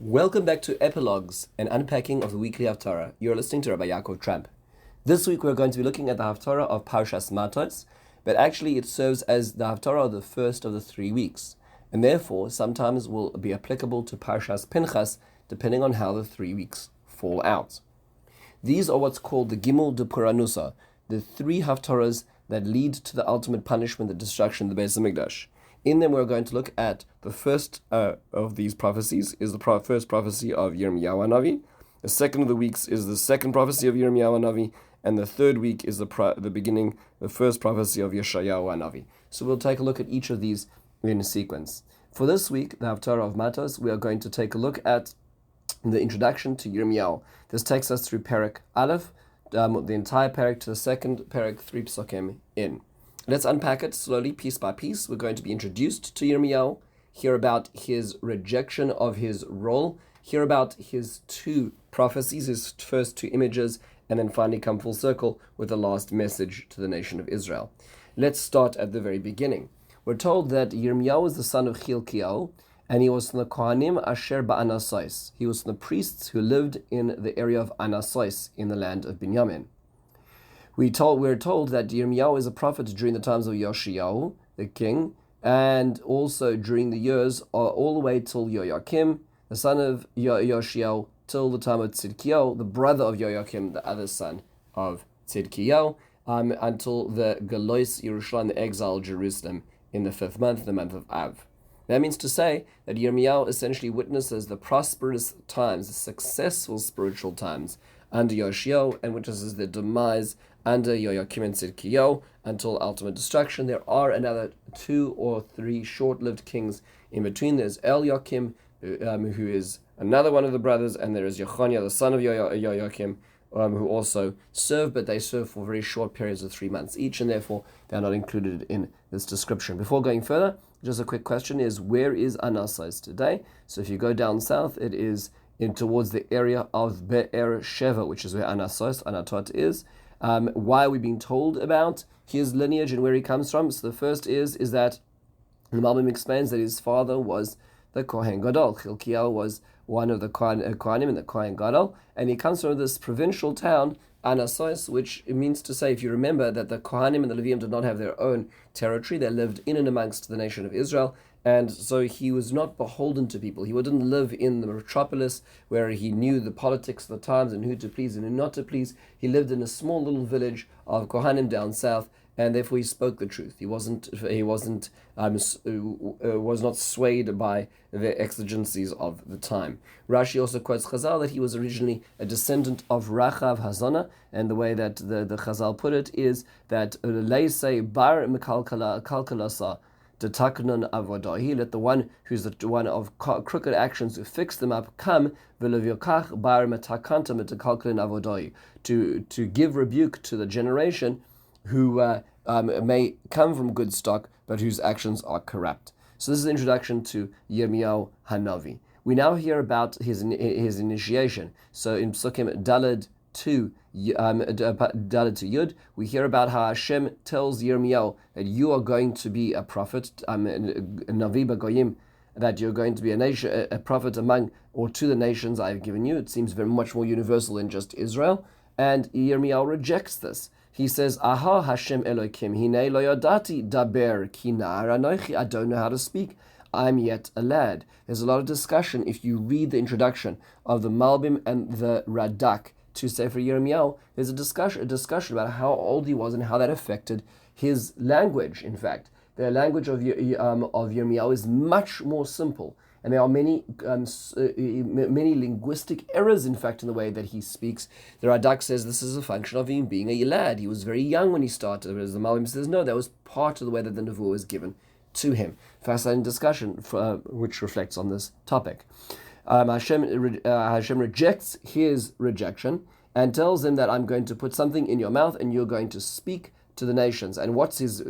Welcome back to Epilogues, an unpacking of the weekly Haftorah. You're listening to Rabbi Yaakov Tramp. This week we're going to be looking at the Haftorah of Parshas Mattos, but actually it serves as the Haftorah of the first of the 3 weeks, and therefore sometimes will be applicable to Parshas Pinchas depending on how the 3 weeks fall out. These are what's called the Gimel de Puranusa, the 3 Haftorahs that lead to the ultimate punishment, the destruction of the Beis HaMikdash. In them, we're going to look at the first of these prophecies is the first prophecy of Yirmiyahu Hanavi. The second of the weeks is the second prophecy of Yirmiyahu Hanavi, and the third week is the first prophecy of Yeshayahu Hanavi. So we'll take a look at each of these in sequence. For this week, the Haftorah of Mattos, we are going to take a look at the introduction to Yirmiyahu. This takes us through Perek Aleph, the entire Perek to the second Perek, 3 Psukim in. Let's unpack it slowly, piece by piece. We're going to be introduced to Yirmiyahu, hear about his rejection of his role, hear about his 2 prophecies, his first 2 images, and then finally come full circle with the last message to the nation of Israel. Let's start at the very beginning. We're told that Yirmiyahu was the son of Chilkiyahu, and he was from the Kohanim Asher Ba'anasais. He was from the priests who lived in the area of Anasais in the land of Binyamin. We're told that Yirmiyahu is a prophet during the times of Yoshiyahu, the king, and also during the years all the way till Yoyakim, the son of Yoshiyahu, till the time of Tzidkiyahu, the brother of Yoyakim, the other son of Tzidkiyahu, until the Galois Yerushalayim, the exile of Jerusalem, in the 5th month, the month of Av. That means to say that Yirmiyahu essentially witnesses the prosperous times, the successful spiritual times under Yoshiyahu, and witnesses the demise under Yoyakim and Tzidkiyahu until ultimate destruction. There are another 2 or 3 short-lived kings in between. There's Eliakim, who is another one of the brothers, and there is Yechoniah, the son of Yoyakim, who also serve, but they serve for very short periods of 3 months each, and therefore they are not included in this description. Before going further, just a quick question is, where is Anasais today? So if you go down south, it is towards the area of Be'er Sheva, which is where Anatot is. Why are we being told about his lineage and where he comes from? So the first is that the Malbim explains that his father was the Kohen Gadol. Chilkiyahu was one of the Kohanim in the Kohen Gadol, and he comes from this provincial town, Anasais, which means to say, if you remember, that the Kohanim and the Leviim did not have their own territory. They lived in and amongst the nation of Israel, and so he was not beholden to people. He didn't live in the metropolis where he knew the politics of the times and who to please and who not to please. He lived in a small little village of Kohanim down south, and therefore he spoke the truth. He was not swayed by the exigencies of the time. Rashi also quotes Chazal that he was originally a descendant of Rachav Hazana, and the way that the Chazal put it is that Leisei bar kalkalasa detaknon avodahi, let the one who's the one of crooked actions who fix them up come v'levyokach bar metakanta metakalkalin avodahi, to give rebuke to the generation who may come from good stock, but whose actions are corrupt. So this is the introduction to Yirmiyahu Hanavi. We now hear about his initiation. So in Psukim Daled to Yud, we hear about how Hashem tells Yirmiyahu that you are going to be a prophet, Navi Bagoyim, that you're going to be a prophet among or to the nations I have given you. It seems very much more universal than just Israel, and Yirmiyahu rejects this. He says, Aha Hashem Elokim, Hine lo yodati daber ki na'ar anochi, I don't know how to speak, I'm yet a lad. There's a lot of discussion if you read the introduction of the Malbim and the Radak to Sefer Yirmiyahu. There's a discussion about how old he was and how that affected his language. In fact, the language of Yirmiyahu is much more simple, and there are many linguistic errors, in fact, in the way that he speaks. The Radak says this is a function of him being a lad. He was very young when he started, whereas the Malbim says no, that was part of the way that the Nevuah was given to him. Fascinating discussion which reflects on this topic. Hashem rejects his rejection and tells him that I'm going to put something in your mouth and you're going to speak to the nations. And what's his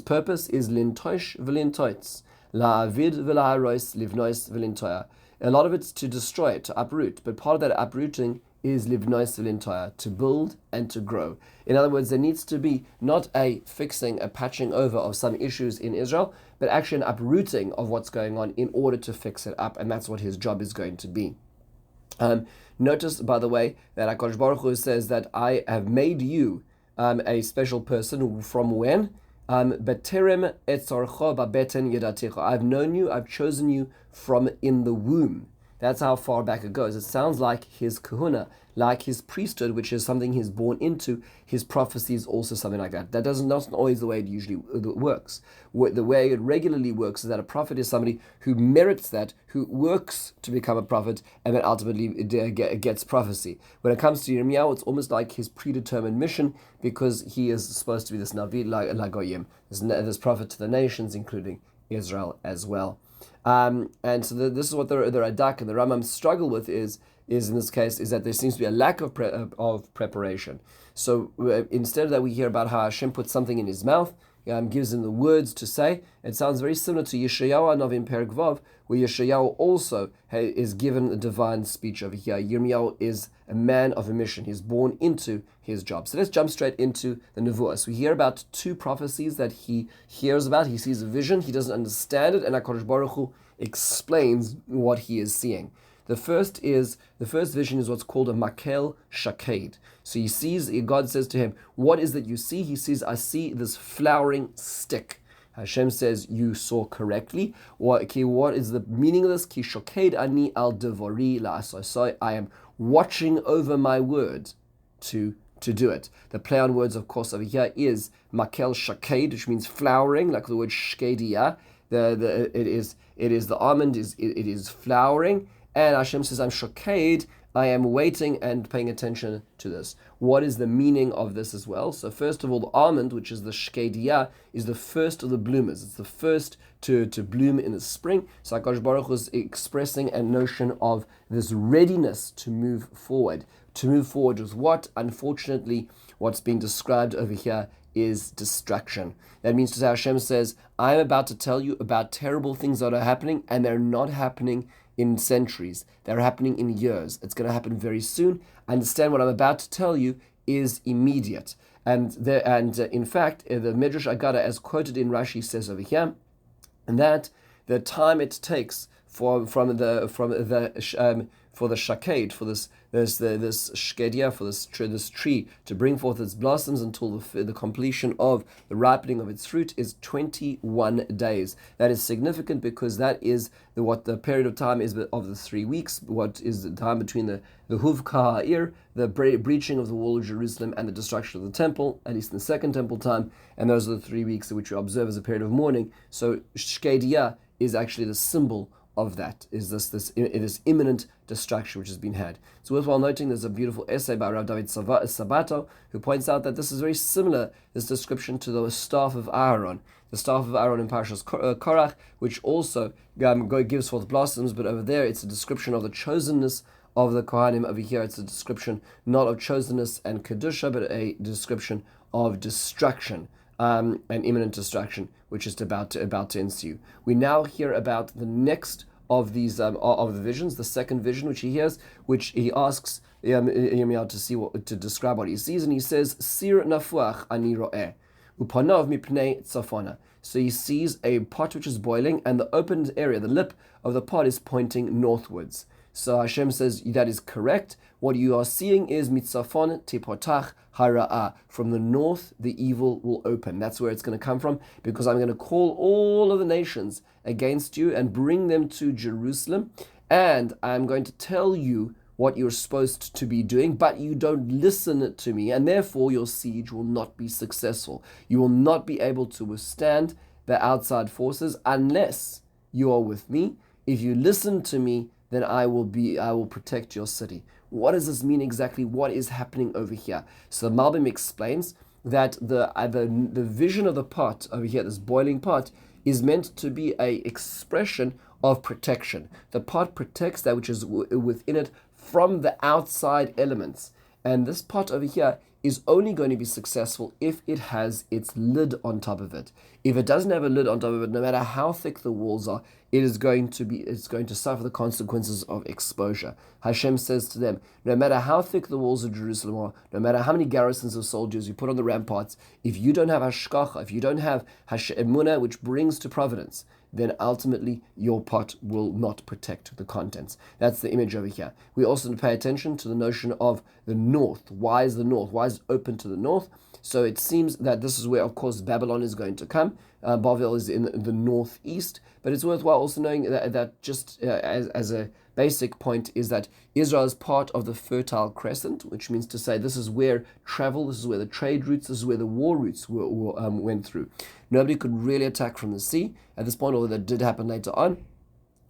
purpose is lintosh v'lintoitz. la'avid v'la'aros livnois v'lintoya. A lot of it's to destroy it, to uproot, but part of that uprooting is livnois v'lintoya, to build and to grow. In other words, there needs to be not a fixing, a patching over of some issues in Israel, but actually an uprooting of what's going on in order to fix it up, and that's what his job is going to be. Notice, by the way, that HaKadosh Baruch Hu says that I have made you a special person from when? Beterem etzorcho babeten yedaticha. I've known you, I've chosen you from in the womb. That's how far back it goes. It sounds like his kahuna, like his priesthood, which is something he's born into. His prophecy is also something like that. That not always the way it usually works. The way it regularly works is that a prophet is somebody who merits that, who works to become a prophet, and then ultimately gets prophecy. When it comes to Yirmiyahu, it's almost like his predetermined mission, because he is supposed to be this Navi Lagoyim, this prophet to the nations, including Israel as well. And so this is what the Radak and the Rambam struggle with is in this case, is that there seems to be a lack of preparation. So instead of that, we hear about how Hashem puts something in his mouth, gives him the words to say. It sounds very similar to Yeshayahu Novim Perek Vav, where Yeshayahu also is given a divine speech over here. Yirmiyahu is a man of a mission. He's born into his job. So let's jump straight into the Nevuah. So we hear about two prophecies that he hears about. He sees a vision. He doesn't understand it, and HaKadosh Baruch Hu explains what he is seeing. The first vision is what's called a makel shaked. So he sees, God says to him, what is that you see? He says, I see this flowering stick. Hashem says, you saw correctly. What is the meaning of this? Ki shoked ani al devori la'asosoi. I am watching over my word to do it. The play on words, of course, over here is makel shaked, which means flowering, like the word shkedia. It is the almond, it is flowering. And Hashem says, I'm shoked, I am waiting and paying attention to this. What is the meaning of this as well? So first of all, the almond, which is the shkediyah, is the first of the bloomers. It's the first to bloom in the spring. So HaKadosh Baruch Hu is expressing a notion of this readiness to move forward. To move forward with what? Unfortunately, what's being described over here is distraction. That means to say, Hashem says, I'm about to tell you about terrible things that are happening, and they're not happening in centuries. They're happening in years. It's going to happen very soon. Understand what I'm about to tell you is immediate. And in fact, the Midrash Agada, as quoted in Rashi, says over here, and that the time it takes for the shaked, for this shkedia, for this tree to bring forth its blossoms until the completion of the ripening of its fruit is 21 days. That is significant because that is what the period of time is of the 3 weeks. What is the time between the Huvka Ha'ir, the breaching of the wall of Jerusalem, and the destruction of the temple, at least in the second temple time, and those are the 3 weeks which we observe as a period of mourning. So shkedia is actually the symbol of that, is this imminent destruction which has been had. It's worthwhile noting there's a beautiful essay by Rav David Sabato, who points out that this is very similar, this description, to the staff of Aaron. The staff of Aaron in Parashas Korach, which also gives forth blossoms, but over there it's a description of the chosenness of the Kohanim. Over here it's a description not of chosenness and Kedusha, but a description of destruction. And imminent destruction, which is about to ensue. We now hear about the next of these of the visions, the second vision which he hears, which he asks Yirmiyahu to describe what he sees, and he says, "Sir nafuach ani ro'eh, upanav mipnei tzafona." So he sees a pot which is boiling, and the opened area, the lip of the pot, is pointing northwards. So Hashem says that is correct. What you are seeing is mitzafon tipotach hara'ah. From the north, the evil will open. That's where it's going to come from, because I'm going to call all of the nations against you and bring them to Jerusalem, and I'm going to tell you what you're supposed to be doing, but you don't listen to me, and therefore your siege will not be successful. You will not be able to withstand the outside forces unless you are with me. If you listen to me, then I will protect your city. What does this mean exactly? What is happening over here? So Malbim explains that the vision of the pot over here, this boiling pot, is meant to be a expression of protection. The pot protects that which is within it from the outside elements. And this pot over here is only going to be successful if it has its lid on top of it. If it doesn't have a lid on top of it, no matter how thick the walls are, it's going to suffer the consequences of exposure. Hashem says to them, no matter how thick the walls of Jerusalem are, no matter how many garrisons of soldiers you put on the ramparts, if you don't have hashkacha, if you don't have emunah, which brings to providence, then ultimately your pot will not protect the contents. That's the image over here. We also need to pay attention to the notion of the north. Why is the north? Why is it open to the north? So it seems that this is where, of course, Babylon is going to come. Bavel is in the northeast, but it's worthwhile also knowing that just as a basic point is that Israel is part of the Fertile Crescent, which means to say this is where travel, this is where the trade routes, this is where the war routes went through. Nobody could really attack from the sea at this point, although that did happen later on.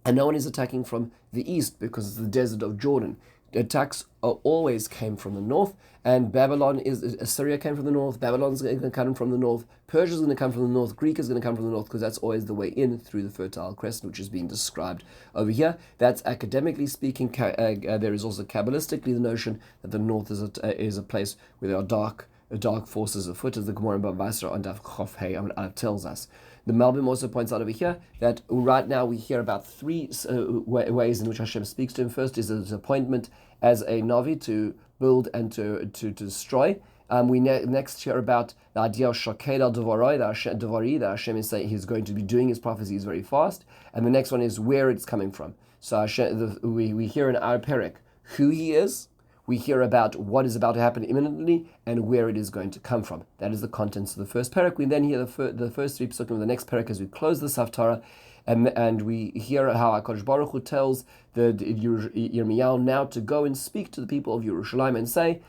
And no one is attacking from the east because it's the desert of Jordan. The attacks always came from the north, and Assyria came from the north, Babylon's going to come from the north, Persia is going to come from the north, Greek is going to come from the north, because that's always the way in through the Fertile Crescent, which is being described over here. That's academically speaking. There is also Kabbalistically the notion that the north is a place where there are dark forces afoot, as the Gemara in Bava Basra on Daf Chof Hey tells us. The Malbim also points out over here that right now we hear about three ways in which Hashem speaks to him. First is his appointment as a Navi to build and to destroy. We next hear about the idea of Shaked al Devarai, that Hashem is saying he's going to be doing his prophecies very fast. And the next one is where it's coming from. So we hear in our Perek who he is. We hear about what is about to happen imminently and where it is going to come from. That is the contents of the first parak. We then hear the first three psukim of the next parak as we close the Haftorah, and we hear how HaKadosh Baruch Hu tells the Yirmiyahu now to go and speak to the people of Yerushalayim and say,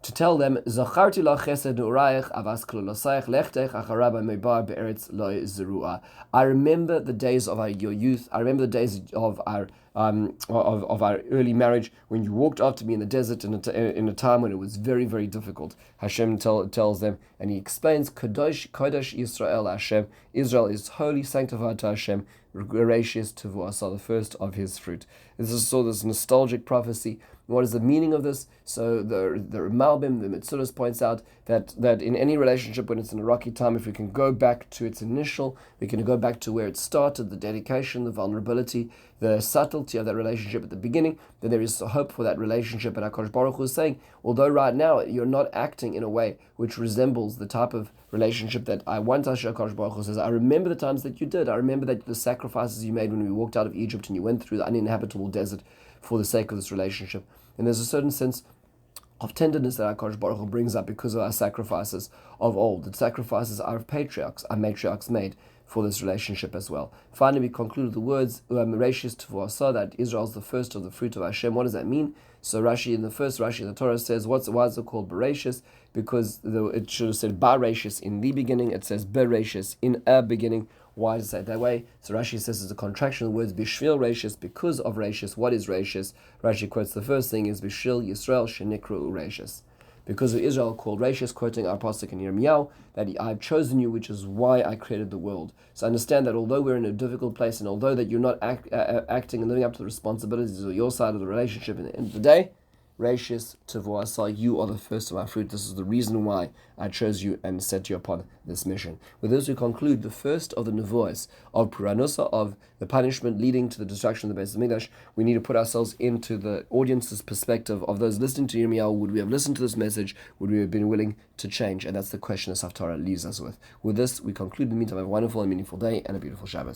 to tell them, Zacharti la chesed nu'rayich avas klolosayich lechtech acharaba mebar be'eretz lo zerua. I remember the days of your youth. I remember the days of our early marriage, when you walked after me in the desert in a time when it was very, very difficult. Hashem tells them, and he explains, Kadosh Yisrael Hashem. Israel is holy, sanctified to Hashem, gracious to V'asa, the first of his fruit. This is sort of this nostalgic prophecy. What is the meaning of this? So the Malbim, the Mitzudas points out that in any relationship, when it's in a rocky time, if we can go back to its initial, we can go back to where it started, the dedication, the vulnerability, the subtlety of that relationship at the beginning, then there is hope for that relationship. And HaKadosh Baruch Hu is saying, although right now you're not acting in a way which resembles the type of relationship that I want, HaKadosh Baruch Hu says, I remember the times that you did. I remember that the sacrifices you made when we walked out of Egypt and you went through the uninhabitable desert for the sake of this relationship. And there's a certain sense of tenderness that HaKadosh Baruch Hu brings up because of our sacrifices of old. The sacrifices our patriarchs, our matriarchs made for this relationship as well. Finally, we conclude with the words, Mereshis Tvuasa, that Israel is the first of the fruit of Hashem. What does that mean? So Rashi in the Torah says, why is it called Bereshis? Because it should have said Bareshis in the beginning. It says Bereshis in a beginning. Why does it say it that way? So Rashi says it's a contraction of the words Bishvil Rashis, because of Rashis. What is Rashis? Rashi quotes the first thing is Bishvil Yisrael Shenikru Rashis. Because of Israel called Rashis, quoting our pasuk in Yirmiyahu, that I've chosen you, which is why I created the world. So understand that although we're in a difficult place, and although that you're not acting and living up to the responsibilities of your side of the relationship, at the end of the day, Rashis Tevuasa, you are the first of our fruit. This is the reason why I chose you and set you upon this mission. With this, we conclude the first of the nevuos of Puranusa, of the punishment leading to the destruction of the Beis Hamikdash. We need to put ourselves into the audience's perspective of those listening to Yirmiyahu. Would we have listened to this message? Would we have been willing to change? And that's the question this Haftarah leaves us with. With this, we conclude. In the meantime, have a wonderful and meaningful day and a beautiful Shabbat.